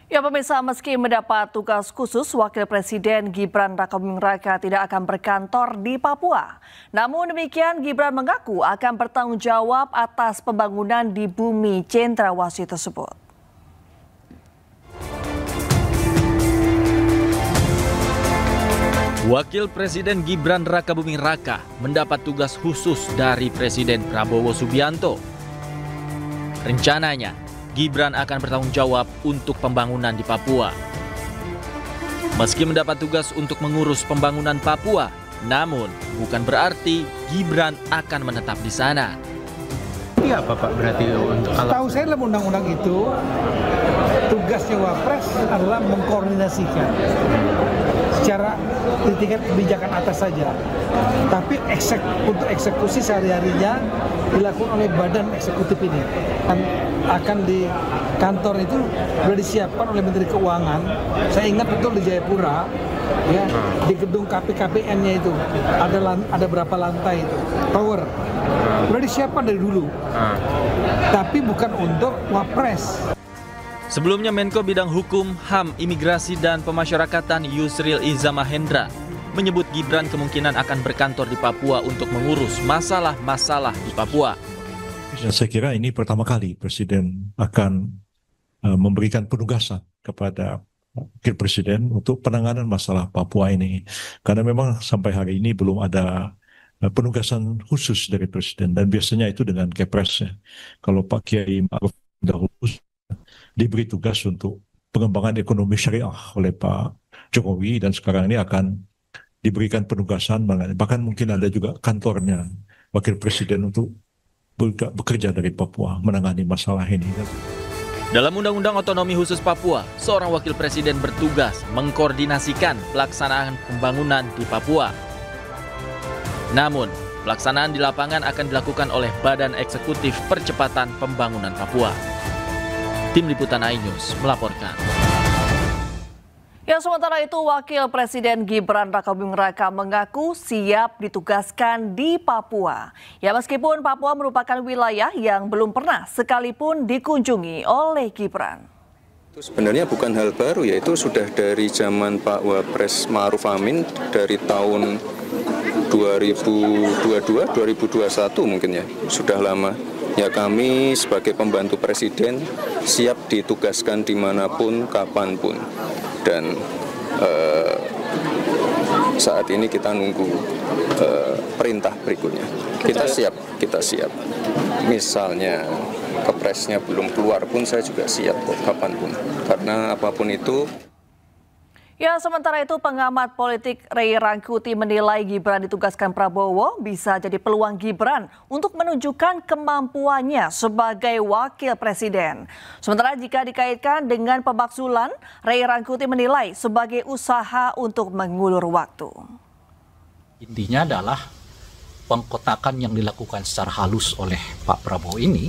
Ya pemirsa, meski mendapat tugas khusus, Wakil Presiden Gibran Rakabuming Raka tidak akan berkantor di Papua. Namun demikian, Gibran mengaku akan bertanggung jawab atas pembangunan di bumi Cendrawasih tersebut. Wakil Presiden Gibran Rakabuming Raka mendapat tugas khusus dari Presiden Prabowo Subianto. Rencananya, Gibran akan bertanggung jawab untuk pembangunan di Papua. Meski mendapat tugas untuk mengurus pembangunan Papua, namun bukan berarti Gibran akan menetap di sana. Iya Bapak, berarti untuk tahu saya dalam undang-undang itu tugasnya Wapres adalah mengkoordinasikan secara di tingkat kebijakan atas saja. Tapi untuk eksekusi sehari-harinya dilakukan oleh badan eksekutif ini. Akan di kantor itu sudah disiapkan oleh Menteri Keuangan. Saya ingat betul di Jayapura, ya, di gedung KPKPN-nya itu ada berapa lantai itu, tower. Sudah disiapkan dari dulu. Tapi bukan untuk Wapres. Sebelumnya Menko Bidang Hukum, HAM, Imigrasi dan Pemasyarakatan Yusril Iza Mahendra menyebut Gibran kemungkinan akan berkantor di Papua untuk mengurus masalah-masalah di Papua. Saya kira ini pertama kali Presiden akan memberikan penugasan kepada Wakil Presiden untuk penanganan masalah Papua ini. Karena memang sampai hari ini belum ada penugasan khusus dari Presiden, dan biasanya itu dengan Kepres. Kalau Pak Kiai Ma'ruf dahulu diberi tugas untuk pengembangan ekonomi syariah oleh Pak Jokowi, dan sekarang ini akan diberikan penugasan, bahkan mungkin ada juga kantornya Wakil Presiden untuk bekerja dari Papua menangani masalah ini. Dalam Undang-Undang Otonomi Khusus Papua, seorang Wakil Presiden bertugas mengkoordinasikan pelaksanaan pembangunan di Papua. Namun, pelaksanaan di lapangan akan dilakukan oleh Badan Eksekutif Percepatan Pembangunan Papua. Tim Liputan iNews melaporkan. Ya, sementara itu Wakil Presiden Gibran Rakabuming Raka mengaku siap ditugaskan di Papua. Ya, meskipun Papua merupakan wilayah yang belum pernah sekalipun dikunjungi oleh Gibran. Itu sebenarnya bukan hal baru, yaitu sudah dari zaman Pak Wapres Ma'ruf Amin dari tahun 2022-2021 mungkin ya, sudah lama. Ya, kami sebagai pembantu Presiden siap ditugaskan dimanapun, kapanpun. Dan saat ini kita nunggu perintah berikutnya. Kita siap. Misalnya kepresnya belum keluar pun saya juga siap kok, kapanpun. Karena apapun itu. Ya, sementara itu pengamat politik Ray Rangkuti menilai Gibran ditugaskan Prabowo bisa jadi peluang Gibran untuk menunjukkan kemampuannya sebagai wakil presiden. Sementara jika dikaitkan dengan pemakzulan, Ray Rangkuti menilai sebagai usaha untuk mengulur waktu. Intinya adalah pengkotakan yang dilakukan secara halus oleh Pak Prabowo ini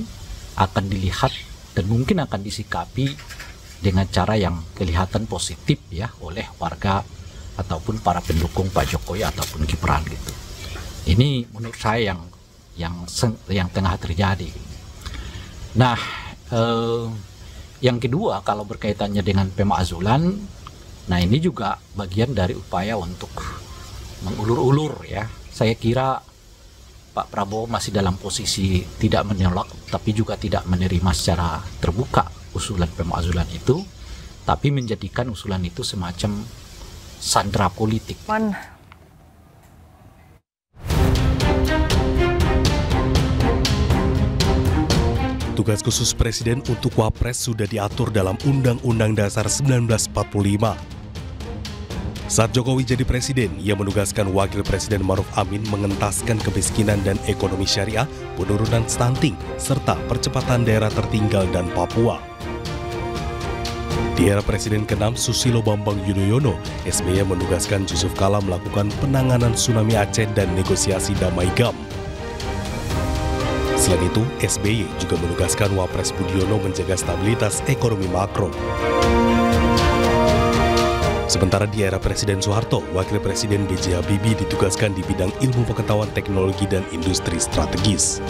akan dilihat dan mungkin akan disikapi dengan cara yang kelihatan positif ya oleh warga ataupun para pendukung Pak Jokowi ataupun Gibran gitu. Ini menurut saya yang tengah terjadi. Nah, yang kedua kalau berkaitannya dengan pemakzulan, nah ini juga bagian dari upaya untuk mengulur-ulur ya. Saya kira Pak Prabowo masih dalam posisi tidak menolak tapi juga tidak menerima secara terbuka usulan pemakzulan itu, tapi menjadikan usulan itu semacam sandera politik. Tugas khusus Presiden untuk Wapres sudah diatur dalam Undang-Undang Dasar 1945. Saat Jokowi jadi presiden, ia menugaskan Wakil Presiden Ma'ruf Amin mengentaskan kemiskinan dan ekonomi syariah, penurunan stunting, serta percepatan daerah tertinggal dan Papua. Di era Presiden ke-6 Susilo Bambang Yudhoyono, SBY menugaskan Yusuf Kala melakukan penanganan tsunami Aceh dan negosiasi damai GAM. Selain itu, SBY juga menugaskan Wapres Budiono menjaga stabilitas ekonomi makro. Sementara di era Presiden Soeharto, Wakil Presiden B.J. Habibie ditugaskan di bidang ilmu pengetahuan teknologi dan industri strategis.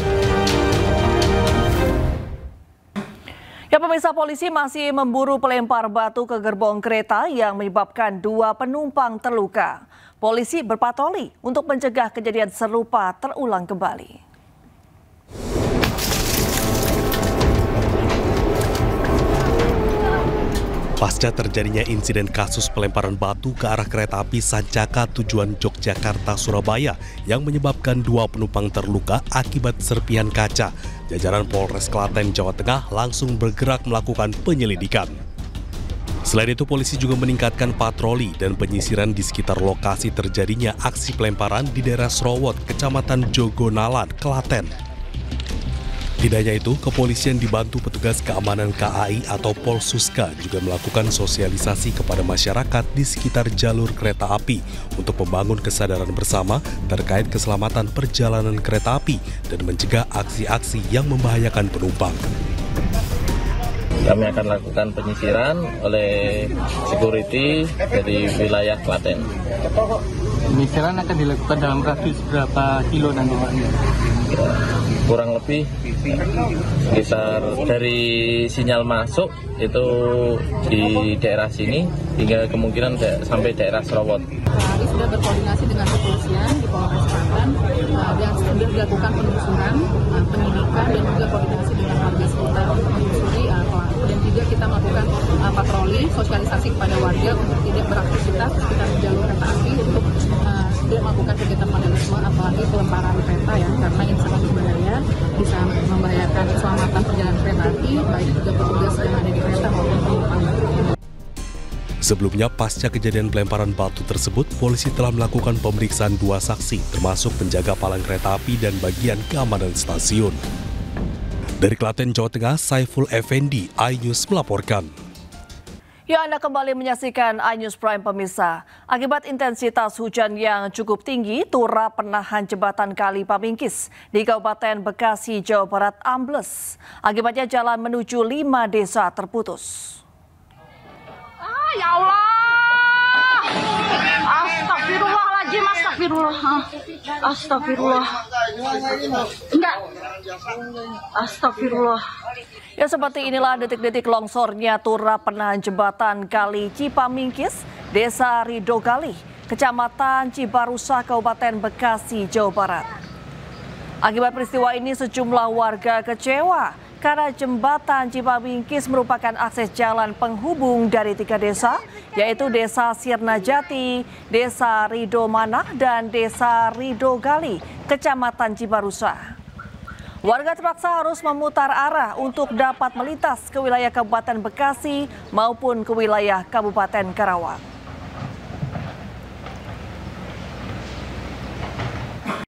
Ya pemirsa, Polisi masih memburu pelempar batu ke gerbong kereta yang menyebabkan 2 penumpang terluka. Polisi berpatroli untuk mencegah kejadian serupa terulang kembali. Pasca terjadinya insiden kasus pelemparan batu ke arah kereta api Sancaka tujuan Yogyakarta-Surabaya yang menyebabkan 2 penumpang terluka akibat serpihan kaca, jajaran Polres Klaten, Jawa Tengah langsung bergerak melakukan penyelidikan. Selain itu, polisi juga meningkatkan patroli dan penyisiran di sekitar lokasi terjadinya aksi pelemparan di daerah Srowot, Kecamatan Jogonalan, Klaten. Tidak hanya itu, kepolisian dibantu petugas keamanan KAI atau Polsuska juga melakukan sosialisasi kepada masyarakat di sekitar jalur kereta api untuk membangun kesadaran bersama terkait keselamatan perjalanan kereta api dan mencegah aksi-aksi yang membahayakan penumpang. Kami akan lakukan penyisiran oleh security dari wilayah Klaten. Penyisiran akan dilakukan dalam radius berapa kilo nanti Pak? Kurang lebih sekitar dari sinyal masuk itu di daerah sini hingga kemungkinan sampai daerah Srowot. Kami sudah berkoordinasi dengan kepolisian di Polres Klaten dan sudah dilakukan penelusuran, penyidikan dan juga koordinasi dengan warga sekitar untuk menelusuri pelaku, dan juga kita melakukan patroli sosialisasi kepada warga untuk tidak beraktivitas di sekitar jalur kereta api untuk tidak melakukan kegiatan vandalisme apalagi pelemparan kereta ya, karena ini sangat berbahaya, bisa membahayakan keselamatan perjalanan kereta api baik juga petugas yang ada di kereta maupun penumpang. Sebelumnya, pasca kejadian pelemparan batu tersebut, polisi telah melakukan pemeriksaan 2 saksi, termasuk penjaga palang kereta api dan bagian keamanan stasiun. Dari Klaten, Jawa Tengah, Saiful Effendi, iNews melaporkan. Ya, Anda kembali menyaksikan iNews Prime pemirsa. Akibat intensitas hujan yang cukup tinggi, turap penahan jembatan Kali Pamingkis di Kabupaten Bekasi, Jawa Barat ambles. Akibatnya jalan menuju 5 desa terputus. Ya Allah, astagfirullahaladzim, astagfirullah, enggak, astagfirullah. Ya, seperti inilah detik-detik longsornya turap penahan jembatan Kali Cipamingkis, Desa Ridogali, Kecamatan Cibarusah, Kabupaten Bekasi, Jawa Barat. Akibat peristiwa ini sejumlah warga kecewa karena jembatan Cipamingkis merupakan akses jalan penghubung dari 3 desa, yaitu Desa Sirnajati, Desa Ridomanah, dan Desa Ridogali, Kecamatan Cibarusah. Warga terpaksa harus memutar arah untuk dapat melintas ke wilayah Kabupaten Bekasi maupun ke wilayah Kabupaten Karawang.